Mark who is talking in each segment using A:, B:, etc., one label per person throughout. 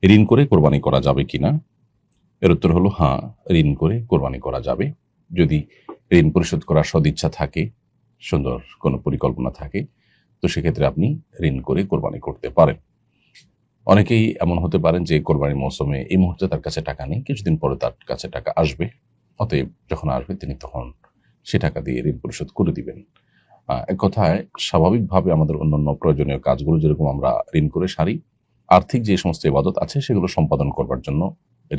A: ঋণ করে কোরবানি করা যাবে কিনা? এর উত্তর হলো হ্যাঁ, ঋণ করে কোরবানি করা যাবে। যদি ঋণ পরিশোধ করার সদিচ্ছা থাকে, সুন্দর কোনো পরিকল্পনা থাকে, তো সেক্ষেত্রে আপনি ঋণ করে কোরবানি করতে পারেন। অনেকেই এমন হতে পারেন যে কোরবানির মৌসুমে এই মুহূর্তে তার কাছে টাকা নেই, কিছুদিন পরে তার কাছে টাকা আসবে। অতএব যখন আসবে তিনি তখন সে টাকা দিয়ে ঋণ পরিশোধ করে দিবেন। এক কথায় স্বাভাবিকভাবে আমাদের অন্যান্য প্রয়োজনীয় কাজগুলো যেরকম আমরা ঋণ করে সারি, আর্থিক যে সমস্ত ইবাদত আছে সেগুলো সম্পাদন করবার জন্য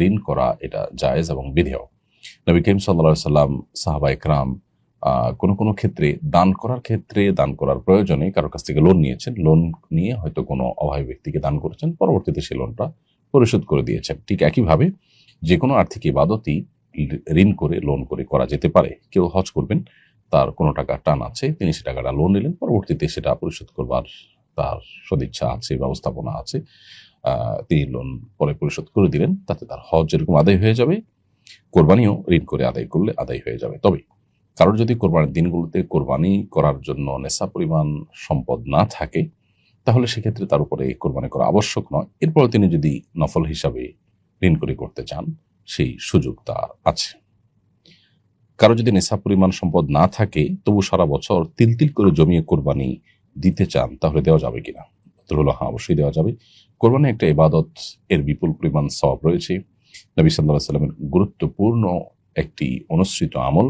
A: ঋণ করা এটা জায়েজ এবং বিধেয়। নবী করিম সাল্লাল্লাহু আলাইহি সাল্লাম, সাহাবা ইকরাম কোনো কোনো ক্ষেত্রে দান করার প্রয়োজনে কারোর কাছ থেকে লোন নিয়েছেন। লোন নিয়ে হয়তো কোনো অভাবী ব্যক্তিকে দান করেছেন, পরবর্তীতে সেই লোনটা পরিশোধ করে দিয়েছেন। ঠিক একইভাবে যেকোনো আর্থিক ইবাদতই ঋণ করে, লোন করে করা যেতে পারে। কেউ হজ করবেন, তার কোনো টাকা টান আছে, তিনি সে টাকাটা লোন নিলেন, পরবর্তীতে সেটা পরিশোধ করবার তার সদিচ্ছা আছে, ব্যবস্থাপনা আছে। তিনি লোন পরে পরিশোধ করে দিলেন, তাতে তার হজ যেরকম আদায় হয়ে যাবে, কোরবানিও ঋণ করে আদায় করলে আদায় হয়ে যাবে। তবে কারোর যদি কোরবানির দিনগুলোতে কোরবানি করার জন্য নেশা পরিমাণ সম্পদ না থাকে, তাহলে সেক্ষেত্রে তার উপরে কোরবানি করা আবশ্যক নয়। এরপরে তিনি যদি নফল হিসাবে ঋণ করে করতে চান, সেই সুযোগ তার আছে। কারো যদি নেশা পরিমাণ সম্পদ না থাকে, তবু সারা বছর তিল তিল করে জমিয়ে কোরবানি দিতে চান, তাহলে দেওয়া যাবে কিনা? উত্তর হলো হ্যাঁ, অবশ্যই দেওয়া যাবে। কোরবানি একটা ইবাদত, এর বিপুল পরিমাণ সওয়াব রয়েছে। নবী সাল্লাল্লাহু আলাইহি সাল্লামের গুরুত্বপূর্ণ একটি অনুসৃত আমল।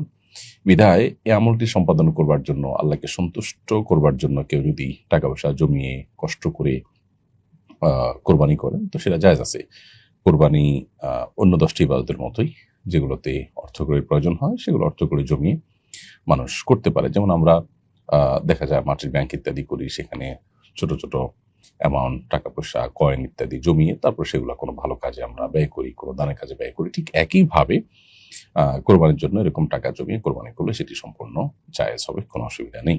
A: বিধায় এই আমলটি সম্পাদন করবার জন্য, আল্লাহকে সন্তুষ্ট করবার জন্য কেউ যদি টাকা পয়সা জমিয়ে কষ্ট করে কোরবানি করেন, তো সেটা জায়েজ আছে। কোরবানি অন্য 10টি ইবাদতের মতোই, যেগুলোতে অর্থকড়ির প্রয়োজন হয়, সেগুলো অর্থকড়ি জমিয়ে মানুষ করতে পারে। যেমন আমরা দেখা যায় মাটির ব্যাংক ইত্যাদি করি, সেখানে ছোট ছোট অ্যামাউন্ট টাকা পয়সা, কয়েন ইত্যাদি জমিয়ে তারপর সেগুলো কোনো ভালো কাজে আমরা ব্যয় করি, কোনো দানের কাজে ব্যয় করি। ঠিক একইভাবে কোরবানির জন্য এরকম টাকা জমিয়ে কোরবানি করলে সেটি সম্পূর্ণ জায়েজ হবে, কোনো অসুবিধা নেই।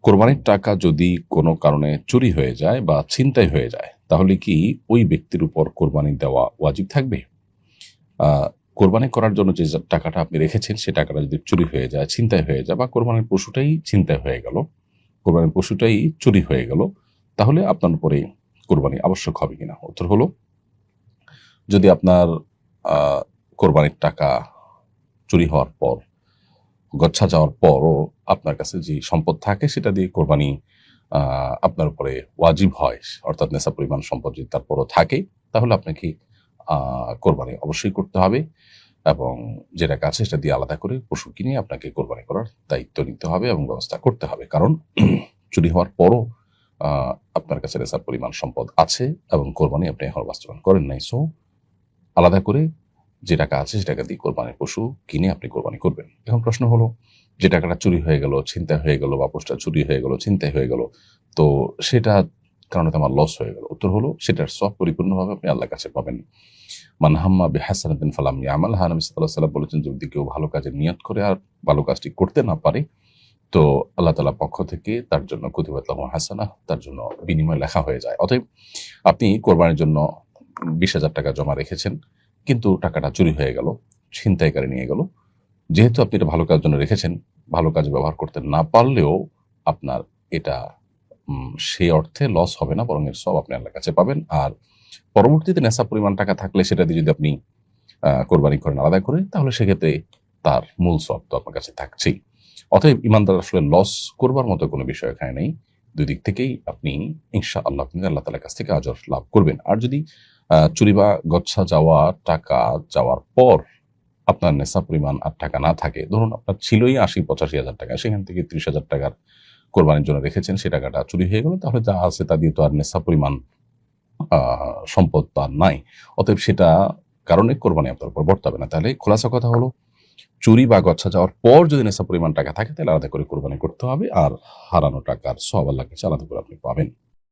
A: কোরবানির টাকা যদি কোনো কারণে চুরি হয়ে যায় বা ছিনতাই হয়ে যায়, তাহলে কি ওই ব্যক্তির উপর কোরবানি দেওয়া ওয়াজিব থাকবে? কোরবানি করার জন্য যে টাকাটা আপনি রেখেছেন, সে টাকাটা যদি চুরি হয়ে যায়, ছিনতাই হয়ে যায়, বা কোরবানির পশুটাই ছিনতাই হয়ে গেল, কোরবানির পশুটাই চুরি হয়ে গেল, তাহলে আপনার উপরে কোরবানি আবশ্যক হবে কিনা? উত্তর হলো, যদি আপনার কোরবানির টাকা চুরি হওয়ার পর, গচ্ছা যাওয়ার পরও আপনার কাছে যে সম্পদ থাকে সেটা দিয়ে কোরবানি আপনার উপরে ওয়াজিব হয়, অর্থাৎ নেশা পরিমাণ সম্পদ যদি তারপরও থাকে, তাহলে আপনাকে কোরবানি অবশ্যই করতে হবে, এবং যে টাকা আছে সেটা দিয়ে আলাদা করে পশু কিনে আপনাকে কোরবানি করার দায়িত্ব নিতে হবে এবং ব্যবস্থা করতে হবে। কারণ চুরি হওয়ার পরও আপনার কাছে নেশার পরিমাণ সম্পদ আছে এবং কোরবানি আপনি এখন বাস্তবায়ন করেন নাই। সো আলাদা করে যে টাকা আছে সে টাকা দিয়ে কোরবানির পশু কিনে আপনি কোরবানি করবেন। এখন প্রশ্ন হলো, যে টাকাটা চুরি হয়ে গেল, ছিনতাই হয়ে গেল, বা পশুটা চুরি হয়ে গেল, ছিনতাই হয়ে গেল, তো সেটা কারণে তো আমার লস হয়ে গেল। উত্তর হলো, সেটার সব পরিপূর্ণভাবে আপনি আল্লাহর কাছে পাবেন। মান হাম্মা বিহাসানাতিন ফালাম ইয়ামালহা, নবী সাল্লাল্লাহু আলাইহি ওয়াসাল্লাম বলেছেন, যদি কেউ ভালো কাজের নিয়ত করে আর ভালো কাজটি করতে না পারে, তো আল্লাহ তাআলার পক্ষ থেকে তার জন্য কুতিবাত লাহু হাসানাহ, তার জন্য বিনিময় লেখা হয়ে যায়। অতএব আপনি কোরবানির জন্য 20,000 টাকা জমা রেখেছেন, কিন্তু টাকাটা চুরি হয়ে গেল, ছিনতাইকারী নিয়ে গেল। যেহেতু আপনি এটা ভালো কাজের জন্য রেখেছেন, ভালো কাজে ব্যবহার করতে না পারলেও আপনার এটা সেই অর্থে লস হবে না, বরং এর সব আপনি আল্লাহর কাছে পাবেন। আর পরবর্তীতে নেশা পরিমাণ টাকা থাকলে সেটা দিয়ে যদি আপনি কোরবানি করেন আলাদা করে, তাহলে সেক্ষেত্রে তার মূল সব তো আপনার কাছে থাকছেই। অতএব ইমানদার আসলে লস করবার মতো কোনো বিষয় এখানে নেই। দুই দিক থেকেই আপনি ইনশাআল্লাহ আপনি আল্লাহ তাআলার কাছ থেকে আজর লাভ করবেন। আর যদি চুরি বা গচ্ছা যাওয়া টাকা যাওয়ার পর আপনার নেশা পরিমাণ আর টাকা না থাকে, ধরুন আপনার ছিলই ৮০-৮৫ হাজার টাকা, সেখান থেকে ৩০,০০০ টাকার কোরবানির জন্য রেখেছেন, সে টাকাটা চুরি হয়ে গেল, তাহলে যা আছে তা দিয়ে তো আর নেশা পরিমাণ সম্পদ তো আর নাই। অতএব সেটা কারণে কোরবানি আপনার উপর বর্তাবে না। তাহলে খোলাসা কথা হলো, চুরি বা গচ্ছা যাওয়ার পর যদি নেশা পরিমাণ টাকা থাকে, তাহলে আলাদা করে কোরবানি করতে হবে, আর হারানো টাকার সওয়াব আল্লাহর কাছে আলাদা করে আপনি পাবেন।